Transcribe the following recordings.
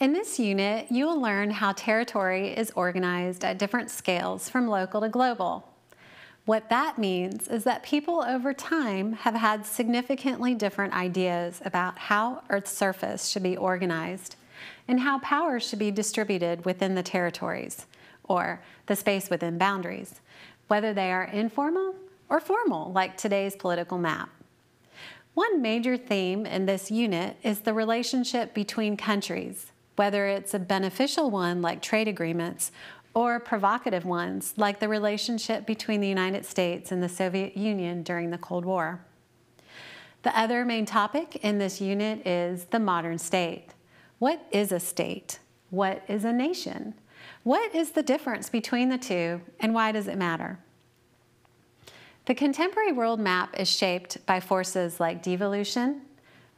In this unit, you will learn how territory is organized at different scales from local to global. What that means is that people over time have had significantly different ideas about how Earth's surface should be organized and how power should be distributed within the territories, or the space within boundaries, whether they are informal or formal, like today's political map. One major theme in this unit is the relationship between countries, whether it's a beneficial one like trade agreements or provocative ones like the relationship between the United States and the Soviet Union during the Cold War. The other main topic in this unit is the modern state. What is a state? What is a nation? What is the difference between the two, and why does it matter? The contemporary world map is shaped by forces like devolution,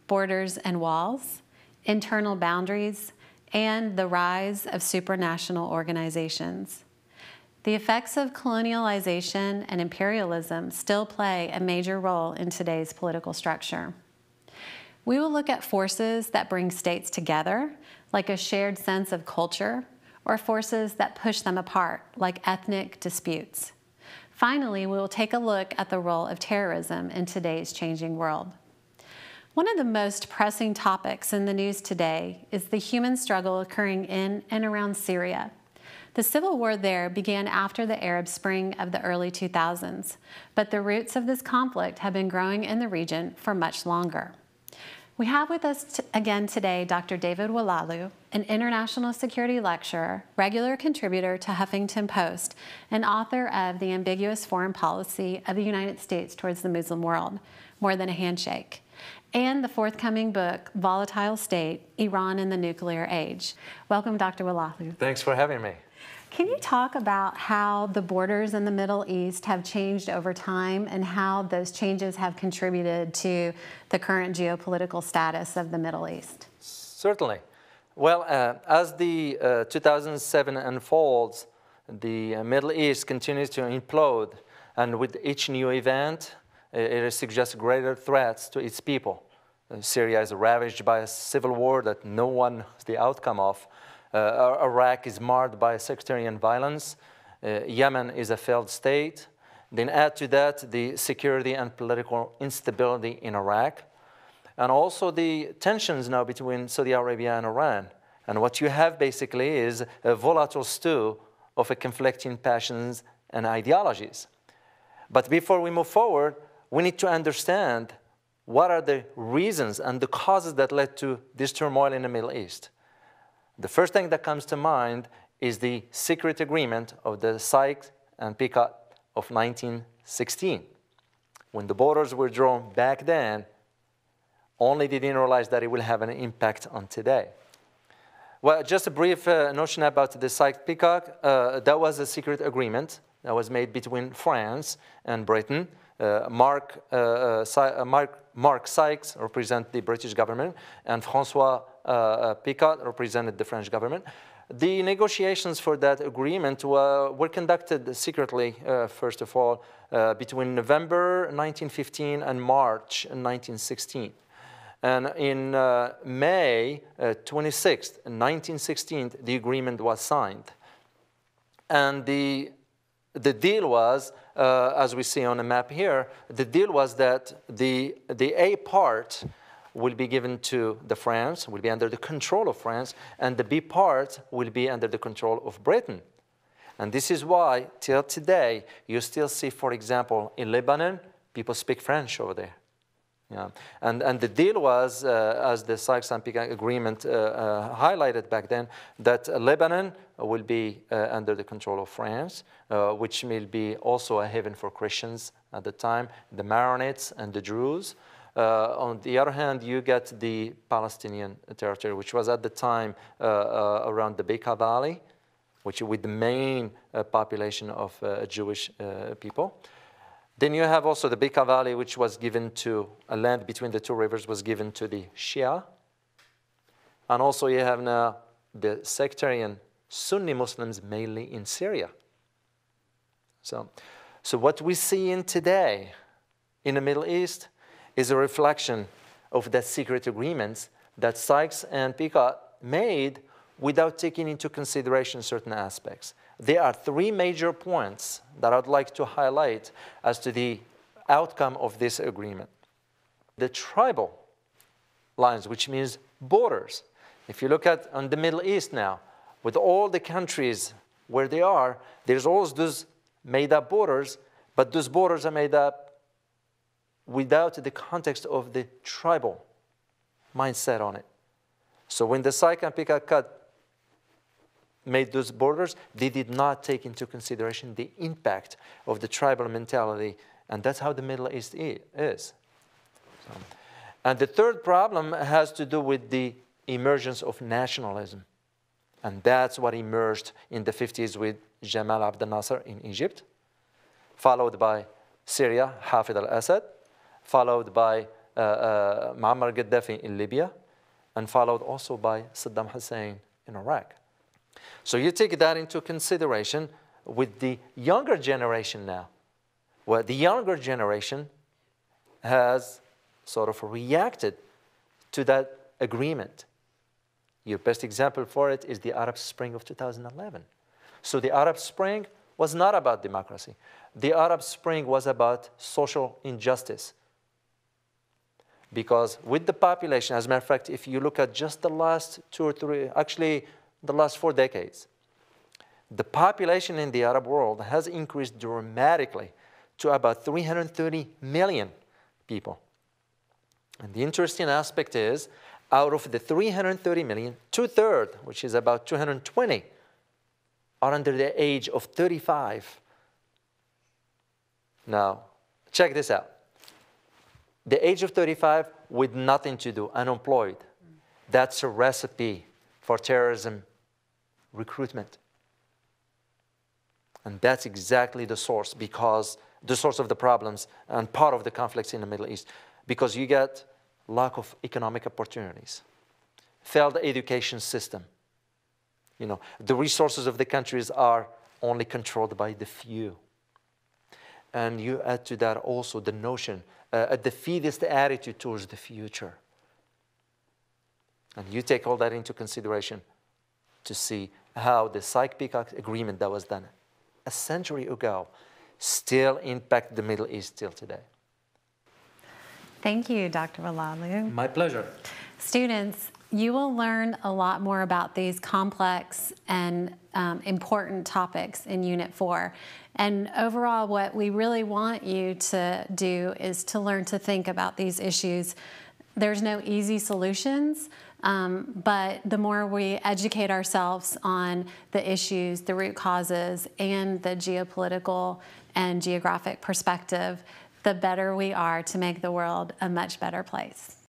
borders and walls, internal boundaries, and the rise of supranational organizations. The effects of colonialization and imperialism still play a major role in today's political structure. We will look at forces that bring states together, like a shared sense of culture, or forces that push them apart, like ethnic disputes. Finally, we will take a look at the role of terrorism in today's changing world. One of the most pressing topics in the news today is the human struggle occurring in and around Syria. The civil war there began after the Arab Spring of the early 2000s, but the roots of this conflict have been growing in the region for much longer. We have with us again today Dr. David Oualaalou, an international security lecturer, regular contributor to Huffington Post, and author of The Ambiguous Foreign Policy of the United States Towards the Muslim World, More Than a Handshake, and the forthcoming book, Volatile State, Iran in the Nuclear Age. Welcome, Dr. Oualaalou. Thanks for having me. Can you talk about how the borders in the Middle East have changed over time and how those changes have contributed to the current geopolitical status of the Middle East? Certainly. Well, as the 2007 unfolds, the Middle East continues to implode, and with each new event, it suggests greater threats to its people. Syria is ravaged by a civil war that no one knows the outcome of. Iraq is marred by sectarian violence. Yemen is a failed state. Then add to that the security and political instability in Iraq, and also the tensions now between Saudi Arabia and Iran. And what you have basically is a volatile stew of conflicting passions and ideologies. But before we move forward, we need to understand what are the reasons and the causes that led to this turmoil in the Middle East. The first thing that comes to mind is the secret agreement of the Sykes and Picot of 1916. When the borders were drawn back then, only they didn't realize that it will have an impact on today. Well, just a brief notion about the Sykes-Picot. That was a secret agreement that was made between France and Britain. Mark Sykes represented the British government, and François Picot represented the French government. The negotiations for that agreement were conducted secretly, first of all, between November 1915 and March 1916. And in May 26, 1916, the agreement was signed. And the deal was, as we see on the map here, the deal was that the A part will be given to the France, will be under the control of France, and the B part will be under the control of Britain. And this is why, till today, you still see, for example, in Lebanon, people speak French over there. Yeah. And the deal was, as the Sykes and Picot agreement highlighted back then, that Lebanon will be under the control of France, which will be also a haven for Christians at the time, the Maronites and the Druze. On the other hand, you get the Palestinian territory, which was at the time around the Bekaa Valley, which with the main population of Jewish people. Then you have also the Bekaa Valley, which was given to a land between the two rivers, was given to the Shia. And also you have now the sectarian Sunni Muslims, mainly in Syria. So what we see in today in the Middle East is a reflection of that secret agreements that Sykes and Picot made without taking into consideration certain aspects. There are three major points that I'd like to highlight as to the outcome of this agreement. The tribal lines, which means borders. If you look at on the Middle East now, with all the countries where they are, there's always those made-up borders, but those borders are made up without the context of the tribal mindset on it. So when the SAIC and PICACAT made those borders, they did not take into consideration the impact of the tribal mentality, and that's how the Middle East is. And the third problem has to do with the emergence of nationalism. And that's what emerged in the 50s with Jamal Abdel Nasser in Egypt, followed by Syria, Hafez al-Assad, followed by Muammar Gaddafi in Libya, and followed also by Saddam Hussein in Iraq. So you take that into consideration with the younger generation now, where the younger generation has sort of reacted to that agreement. Your best example for it is the Arab Spring of 2011. So the Arab Spring was not about democracy. The Arab Spring was about social injustice. Because with the population, as a matter of fact, if you look at just the last 2 or 3, actually the last 4 decades, the population in the Arab world has increased dramatically to about 330 million people. And the interesting aspect is, out of the 330 million, 2/3, which is about 220, are under the age of 35. Now, check this out. The age of 35 with nothing to do, unemployed. That's a recipe for terrorism recruitment. And that's exactly the source, because the source of the problems and part of the conflicts in the Middle East, because you get lack of economic opportunities, failed education system. You know, the resources of the countries are only controlled by the few. And you add to that also the notion, a defeatist attitude towards the future. And you take all that into consideration to see how the SAIC-PICAC agreement that was done a century ago still impacts the Middle East till today. Thank you, Dr. Belalu. My pleasure. Students, you will learn a lot more about these complex and important topics in Unit 4. And overall, what we really want you to do is to learn to think about these issues. There's no easy solutions, but the more we educate ourselves on the issues, the root causes, and the geopolitical and geographic perspective, the better we are to make the world a much better place.